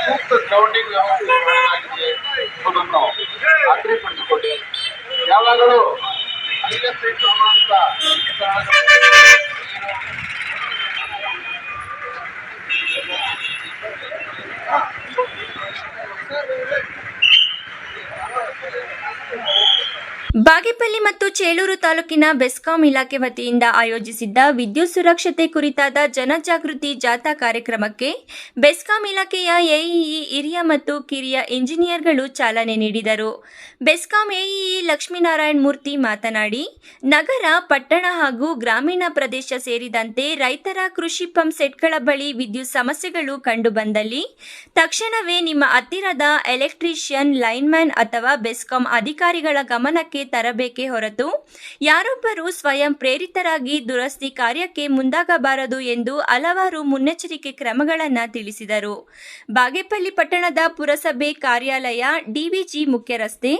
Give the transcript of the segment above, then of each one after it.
ಸೂಕ್ತ ಗ್ರೌಂಡಿಂಗ್ ವ್ಯವಸ್ಥೆ ಮಾಡಲಾಗಿದೆ ಎಂಬುದನ್ನು ಖಾತ್ರಿಪಡಿಸಿಕೊಳ್ಳಿ. ಯಾವಾಗಲೂ ಅನಗತ್ಯ ಕ್ರಮಾಂಕ ಬಾಗೇಪಲ್ಲಿ ಮತ್ತು ಚೇಳೂರು ತಾಲೂಕಿನ ಬೆಸ್ಕಾಂ ಇಲಾಖೆ ವತಿಯಿಂದ ಆಯೋಜಿಸಿದ್ದ ವಿದ್ಯುತ್ ಸುರಕ್ಷತೆ ಕುರಿತಾದ ಜನಜಾಗೃತಿ ಜಾಥಾ ಕಾರ್ಯಕ್ರಮಕ್ಕೆ ಬೆಸ್ಕಾಂ ಇಲಾಖೆಯ ಎಇಇ ಹಿರಿಯ ಮತ್ತು ಕಿರಿಯ ಇಂಜಿನಿಯರ್ಗಳು ಚಾಲನೆ ನೀಡಿದರು. ಬೆಸ್ಕಾಂ ಎಇಇ ಲಕ್ಷ್ಮೀನಾರಾಯಣ ಮೂರ್ತಿ ಮಾತನಾಡಿ, ನಗರ, ಪಟ್ಟಣ ಹಾಗೂ ಗ್ರಾಮೀಣ ಪ್ರದೇಶ ಸೇರಿದಂತೆ ರೈತರ ಕೃಷಿ ಪಂಪ್ ಸೆಟ್ಗಳ ಬಳಿ ವಿದ್ಯುತ್ ಸಮಸ್ಯೆಗಳು ಕಂಡುಬಂದಲ್ಲಿ ತಕ್ಷಣವೇ ನಿಮ್ಮ ಹತ್ತಿರದ ಎಲೆಕ್ಟ್ರಿಷಿಯನ್, ಲೈನ್ಮ್ಯಾನ್ ಅಥವಾ ಬೆಸ್ಕಾಂ ಅಧಿಕಾರಿಗಳ ಗಮನಕ್ಕೆ ತರಬೇಕೇ ಹೊರತು ಯಾರೊಬ್ಬರು ಸ್ವಯಂ ಪ್ರೇರಿತರಾಗಿ ದುರಸ್ತಿ ಕಾರ್ಯಕ್ಕೆ ಮುಂದಾಗಬಾರದು ಎಂದು ಹಲವಾರು ಮುನ್ನೆಚ್ಚರಿಕೆ ಕ್ರಮಗಳನ್ನು ತಿಳಿಸಿದರು. ಬಾಗೇಪಲ್ಲಿ ಪಟ್ಟಣದ ಪುರಸಭೆ ಕಾರ್ಯಾಲಯ, ಡಿವಿಜಿ ಮುಖ್ಯ ರಸ್ತೆ,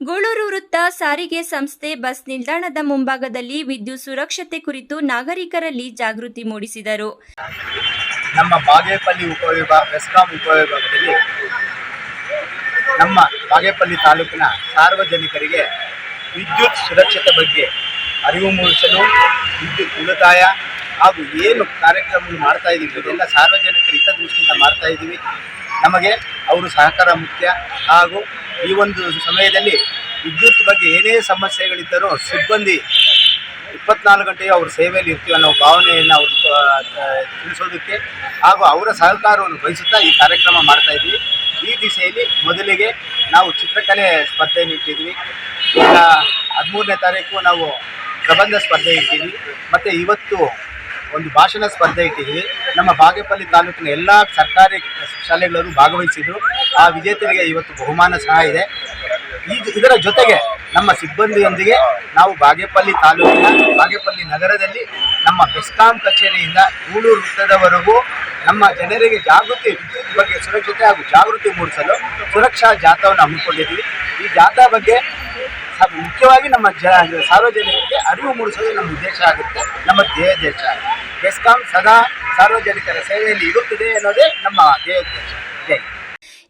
ಗೂಳೂರು ವೃತ್ತ, ಸಾರಿಗೆ ಸಂಸ್ಥೆ ಬಸ್ ನಿಲ್ದಾಣದ ಮುಂಭಾಗದಲ್ಲಿ ವಿದ್ಯುತ್ ಸುರಕ್ಷತೆ ಕುರಿತು ನಾಗರಿಕರಲ್ಲಿ ಜಾಗೃತಿ ಮೂಡಿಸಿದರು. ನಮ್ಮ ಬಾಗೇಪಲ್ಲಿ ಬೆಸ್ಕಾಂ ಉಪವಿಭಾಗದಲ್ಲಿ ನಮ್ಮ ಬಾಗೇಪಲ್ಲಿ ತಾಲೂಕಿನ ಸಾರ್ವಜನಿಕರಿಗೆ ವಿದ್ಯುತ್ ಸುರಕ್ಷತೆ ಬಗ್ಗೆ ಅರಿವು ಮೂಡಿಸಲು, ವಿದ್ಯುತ್ ಉಳಿತಾಯ ಹಾಗೂ ಏನು ಕಾರ್ಯಕ್ರಮಗಳು ಮಾಡ್ತಾ ಇದ್ದೀವಿ ಇದೆಲ್ಲ ಸಾರ್ವಜನಿಕರ ಹಿತದೃಷ್ಟಿಯಿಂದ ಮಾಡ್ತಾ ಇದ್ದೀವಿ. ನಮಗೆ ಅವರು ಸಹಕಾರ ಮುಖ್ಯ. ಹಾಗೂ ಈ ಒಂದು ಸಮಯದಲ್ಲಿ ವಿದ್ಯುತ್ ಬಗ್ಗೆ ಏನೇ ಸಮಸ್ಯೆಗಳಿದ್ದರೂ ಸಿಬ್ಬಂದಿ 24 ಗಂಟೆಯೂ ಅವ್ರ ಸೇವೆಯಲ್ಲಿ ಇರ್ತೀವಿ ಅನ್ನೋ ಭಾವನೆಯನ್ನು ಅವರು ತಿಳಿಸೋದಕ್ಕೆ ಹಾಗೂ ಅವರ ಸಹಕಾರವನ್ನು ಬಯಸುತ್ತಾ ಈ ಕಾರ್ಯಕ್ರಮ ಮಾಡ್ತಾ ಇದ್ದೀವಿ. ಈ ದಿಸೆಯಲ್ಲಿ ಮೊದಲಿಗೆ ನಾವು ಚಿತ್ರಕಲೆ ಸ್ಪರ್ಧೆಯನ್ನು ಇಟ್ಟಿದ್ವಿ. ಈಗ 13ನೇ ತಾರೀಕು ನಾವು ಪ್ರಬಂಧ ಸ್ಪರ್ಧೆ ಇಟ್ಟಿದ್ವಿ. ಮತ್ತು ಇವತ್ತು ಒಂದು ಭಾಷಣ ಸ್ಪರ್ಧೆ ಇಟ್ಟಿದ್ವಿ. ನಮ್ಮ ಬಾಗೇಪಲ್ಲಿ ತಾಲೂಕಿನ ಎಲ್ಲ ಸರ್ಕಾರಿ ಶಾಲೆಗಳವರು ಭಾಗವಹಿಸಿದರು. ಆ ವಿಜೇತರಿಗೆ ಇವತ್ತು ಬಹುಮಾನ ಸಹ ಇದೆ. ಇದರ ಜೊತೆಗೆ ನಮ್ಮ ಸಿಬ್ಬಂದಿಯೊಂದಿಗೆ ನಾವು ಬಾಗೇಪಲ್ಲಿ ತಾಲೂಕಿನ ಬಾಗೇಪಲ್ಲಿ ನಗರದಲ್ಲಿ ನಮ್ಮ ಬೆಸ್ಕಾಂ ಕಚೇರಿಯಿಂದ ಗೂಳೂರು ವೃತ್ತದವರೆಗೂ ನಮ್ಮ ಜನರಿಗೆ ಜಾಗೃತಿ ವಿದ್ಯುತ್ ಬಗ್ಗೆ ಸುರಕ್ಷತೆ ಹಾಗೂ ಜಾಗೃತಿ ಮೂಡಿಸಲು ಸುರಕ್ಷಾ ಜಾಥಾವನ್ನು ಹಮ್ಮಿಕೊಂಡಿದ್ದೀವಿ. ಈ ಜಾಥಾ ಬಗ್ಗೆ ಮುಖ್ಯವಾಗಿ ನಮ್ಮ ಸಾರ್ವಜನಿಕರಿಗೆ ಅರಿವು ಮೂಡಿಸೋದು ನಮ್ಮ ಉದ್ದೇಶ ಆಗುತ್ತೆ, ನಮ್ಮ ಧ್ಯೇಯೋದ್ದೇಶ. ಬೆಸ್ಕಾಂ ಸದಾ ಸಾರ್ವಜನಿಕರ ಸೇವೆಯಲ್ಲಿ ಇರುತ್ತದೆ ಅನ್ನೋದೇ ನಮ್ಮ ಧ್ಯೇಯೋದ್ದೇಶ. ಜೈ.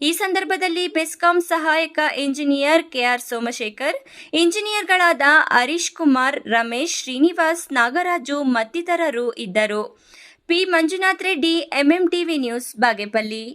ಈ ಸಂದರ್ಭದಲ್ಲಿ ಬೆಸ್ಕಾಂ ಸಹಾಯಕ ಇಂಜಿನಿಯರ್ ಕೆಆರ್ ಸೋಮಶೇಖರ್, ಇಂಜಿನಿಯರ್ಗಳಾದ ಹರೀಶ್ ಕುಮಾರ್, ರಮೇಶ್, ಶ್ರೀನಿವಾಸ್, ನಾಗರಾಜು ಮತ್ತಿತರರು ಇದ್ದರು. P Manjunath Reddy, MMTV news, Bagepalli.